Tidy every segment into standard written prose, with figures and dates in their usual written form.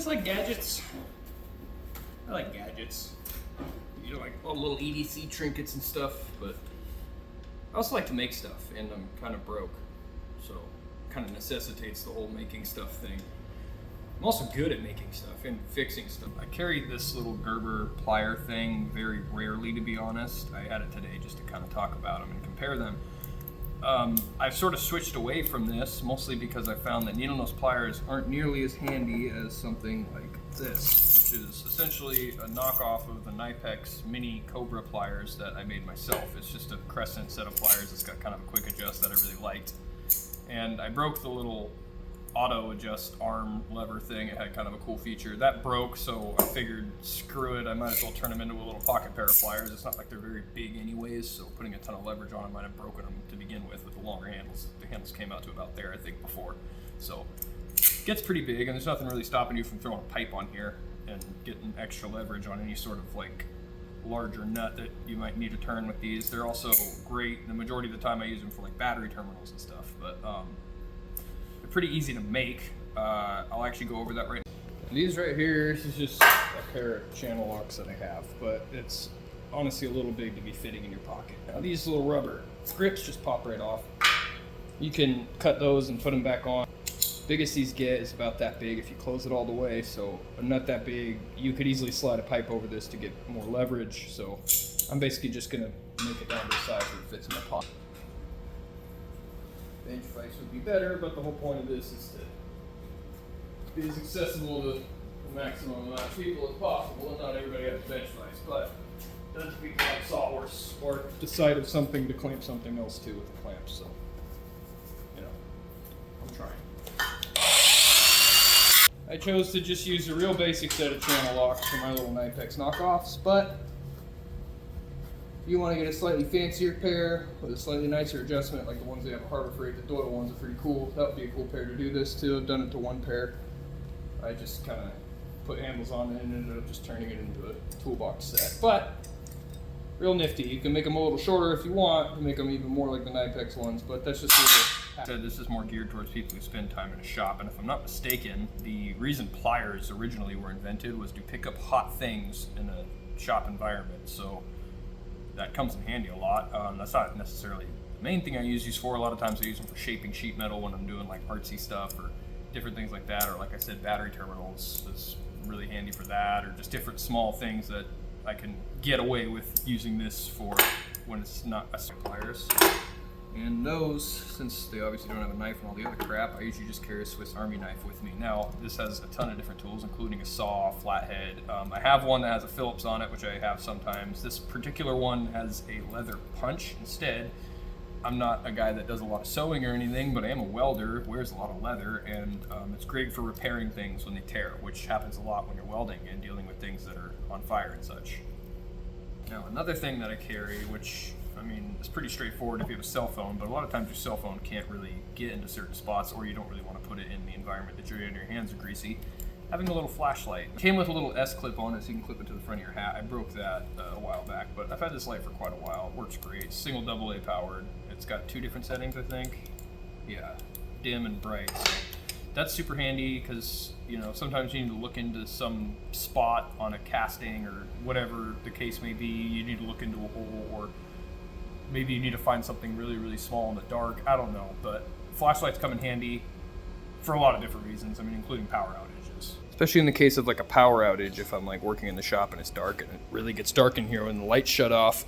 guys like gadgets? I like gadgets. You know, like all little EDC trinkets and stuff, but I also like to make stuff, and I'm kind of broke, so it kind of necessitates the whole making stuff thing. I'm also good at making stuff and fixing stuff. I carry this little Gerber plier thing very rarely, to be honest. I had it today just to kind of talk about them and compare them. I've sort of switched away from this, mostly because I found that needle nose pliers aren't nearly as handy as something like this, which is essentially a knockoff of the Knipex mini Cobra pliers that I made myself. It's just a crescent set of pliers. It's got kind of a quick adjust that I really liked. And I broke the little auto adjust arm lever thing. It had kind of a cool feature. That broke, so I figured, screw it, I might as well turn them into a little pocket pair of pliers. It's not like they're very big anyways, so putting a ton of leverage on them might have broken them to begin with the longer handles. The handles came out to about there, I think, before. So it gets pretty big, and there's nothing really stopping you from throwing a pipe on here and getting extra leverage on any sort of like larger nut that you might need to turn with these. They're also great. The majority of the time I use them for like battery terminals and stuff, but they're pretty easy to make. I'll actually go over that right now. These right here, this is just a pair of channel locks that I have, but it's honestly a little big to be fitting in your pocket. Now these little rubber grips just pop right off. You can cut those and put them back on. Biggest these get is about that big if you close it all the way, so a nut that big, you could easily slide a pipe over this to get more leverage. So I'm basically just gonna make it down to the size where it fits in my pocket. Bench vise would be better, but the whole point of this is to be as accessible to the maximum amount of people as possible, and not everybody has a bench vise, but doesn't speak like sawhorse or the side of something to clamp something else to with the clamp, so you know, I'm trying. I chose to just use a real basic set of channel locks for my little Knipex knockoffs, but if you want to get a slightly fancier pair with a slightly nicer adjustment, like the ones they have at Harbor Freight, the Doyle ones are pretty cool. That would be a cool pair to do this to. I've done it to one pair. I just kind of put handles on it and ended up just turning it into a toolbox set. But real nifty. You can make them a little shorter if you want to make them even more like the Knipex ones, but that's just a little. Said this is more geared towards people who spend time in a shop, and if I'm not mistaken, the reason pliers originally were invented was to pick up hot things in a shop environment. So that comes in handy a lot. That's not necessarily the main thing I use these for. A lot of times I use them for shaping sheet metal when I'm doing like artsy stuff or different things like that, or like I said, battery terminals is really handy for that, or just different small things that I can get away with using this for when it's not a pliers. And those, since they obviously don't have a knife and all the other crap, I usually just carry a Swiss Army knife with me. Now, this has a ton of different tools, including a saw, flathead. I have one that has a Phillips on it, which I have sometimes. This particular one has a leather punch instead. I'm not a guy that does a lot of sewing or anything, but I am a welder, wears a lot of leather, and it's great for repairing things when they tear, which happens a lot when you're welding and dealing with things that are on fire and such. Now, another thing that I carry, which I mean, it's pretty straightforward if you have a cell phone, but a lot of times your cell phone can't really get into certain spots, or you don't really want to put it in the environment that you're in, your hands are greasy. Having a little flashlight. It came with a little S-clip on it, so you can clip it to the front of your hat. I broke that a while back, but I've had this light for quite a while. It works great. Single AA powered. It's got 2 different settings, I think. Yeah, dim and bright. So that's super handy because, you know, sometimes you need to look into some spot on a casting or whatever the case may be. You need to look into a hole, or maybe you need to find something really, really small in the dark. I don't know, but flashlights come in handy for a lot of different reasons. I mean, including power outages. Especially in the case of like a power outage, if I'm like working in the shop and it's dark and it really gets dark in here when the lights shut off.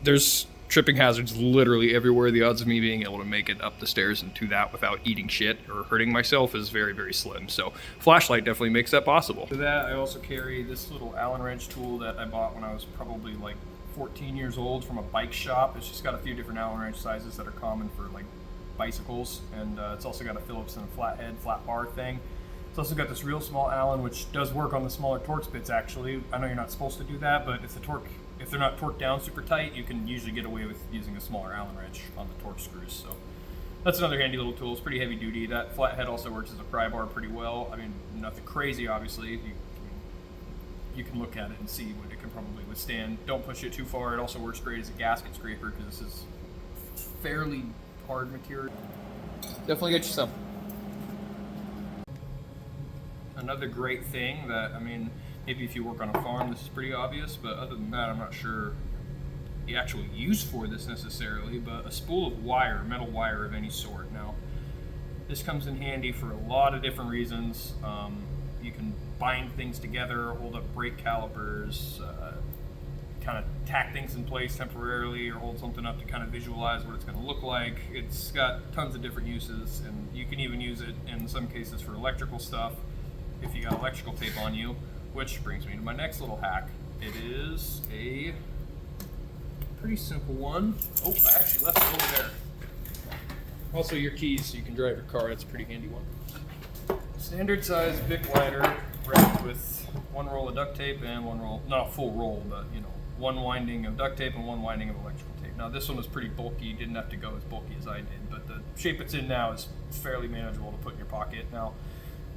There's tripping hazards literally everywhere. The odds of me being able to make it up the stairs and to that without eating shit or hurting myself is very, very slim. So flashlight definitely makes that possible. For that, I also carry this little Allen wrench tool that I bought when I was probably like 14 years old from a bike shop. It's just got a few different Allen wrench sizes that are common for like bicycles, and it's also got a Phillips and a flathead, flat bar thing. It's also got this real small Allen, which does work on the smaller Torx bits actually. I know you're not supposed to do that, but if they're not torqued down super tight, you can usually get away with using a smaller Allen wrench on the Torx screws. So that's another handy little tool. It's pretty heavy duty. That flathead also works as a pry bar pretty well. I mean, nothing crazy obviously. You can look at it and see what it can probably withstand. Don't push it too far. It also works great as a gasket scraper because this is fairly hard material. Definitely get you some. Another great thing that, I mean, maybe if you work on a farm, this is pretty obvious, but other than that, I'm not sure the actual use for this necessarily, but a spool of wire, metal wire of any sort. Now, this comes in handy for a lot of different reasons. You can bind things together, hold up brake calipers, kind of tack things in place temporarily, or hold something up to kind of visualize what it's going to look like. It's got tons of different uses, and you can even use it in some cases for electrical stuff if you got electrical tape on you, which brings me to my next little hack. It is a pretty simple one. Oh, I actually left it over there. Also your keys so you can drive your car. That's a pretty handy one. Standard size Bic lighter wrapped with one roll of duct tape and one roll, not a full roll, but you know, one winding of duct tape and one winding of electrical tape. Now this one was pretty bulky, didn't have to go as bulky as I did, but the shape it's in now is fairly manageable to put in your pocket. Now,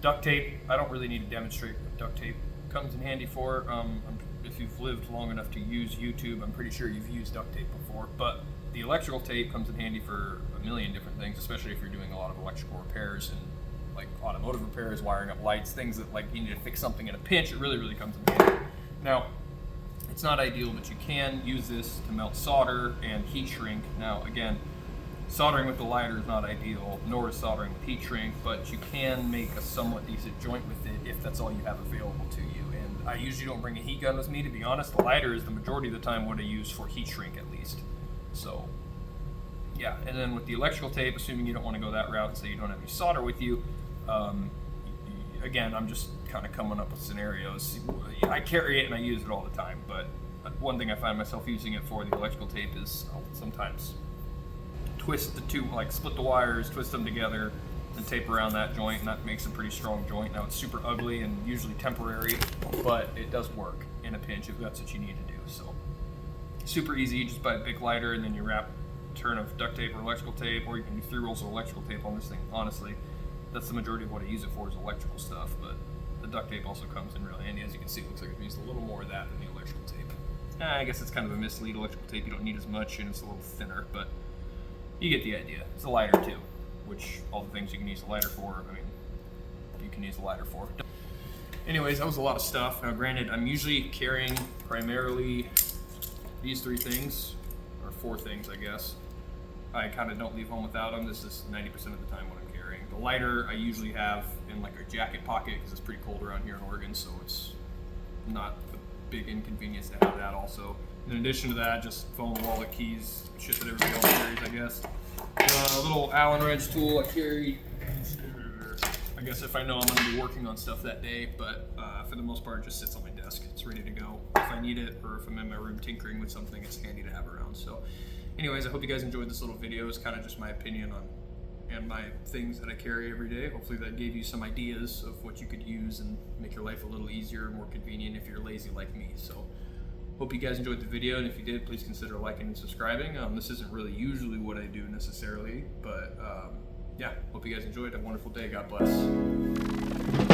duct tape, I don't really need to demonstrate what duct tape comes in handy for. If you've lived long enough to use YouTube, I'm pretty sure you've used duct tape before, but the electrical tape comes in handy for a million different things, especially if you're doing a lot of electrical repairs and like automotive repairs, wiring up lights, things that like you need to fix something in a pinch. It really comes in handy. Now, it's not ideal, but you can use this to melt solder and heat shrink. Now, again, soldering with the lighter is not ideal, nor is soldering with heat shrink, but you can make a somewhat decent joint with it if that's all you have available to you. And I usually don't bring a heat gun with me, to be honest. The lighter is the majority of the time what I use for heat shrink, at least. So, yeah. And then with the electrical tape, assuming you don't want to go that route and say you don't have any solder with you, again, I'm just kind of coming up with scenarios. I carry it and I use it all the time, but one thing I find myself using it for, the electrical tape, is I'll sometimes twist the two, like split the wires, twist them together, and tape around that joint, and that makes a pretty strong joint. Now it's super ugly and usually temporary, but it does work in a pinch if that's what you need to do. So super easy, you just buy a Bic lighter and then you wrap a turn of duct tape or electrical tape, or you can do 3 rolls of electrical tape on this thing. Honestly, that's the majority of what I use it for, is electrical stuff, but the duct tape also comes in really handy. As you can see, it looks like I've used a little more of that than the electrical tape. I guess it's kind of a mislead. Electrical tape you don't need as much, and it's a little thinner, but you get the idea. It's a lighter too, which all the things you can use a lighter for, I mean, you can use a lighter for. Anyways, that was a lot of stuff. Now granted, I'm usually carrying primarily these 3 things, or 4 things I guess. I kind of don't leave home without them. This is 90% of the time what I'm carrying. The lighter I usually have in like a jacket pocket because it's pretty cold around here in Oregon, so it's not a big inconvenience to have that also. In addition to that, just phone, wallet, keys, shit that everybody else carries, I guess. A little Allen wrench tool I carry, I guess if I know I'm going to be working on stuff that day, but for the most part it just sits on my desk. It's ready to go if I need it, or if I'm in my room tinkering with something, it's handy to have around. So anyways, I hope you guys enjoyed this little video. It's kind of just my opinion on and my things that I carry every day. Hopefully that gave you some ideas of what you could use and make your life a little easier and more convenient if you're lazy like me. So hope you guys enjoyed the video, and if you did, please consider liking and subscribing. This isn't really usually what I do necessarily, but yeah, hope you guys enjoyed. Have a wonderful day. God bless.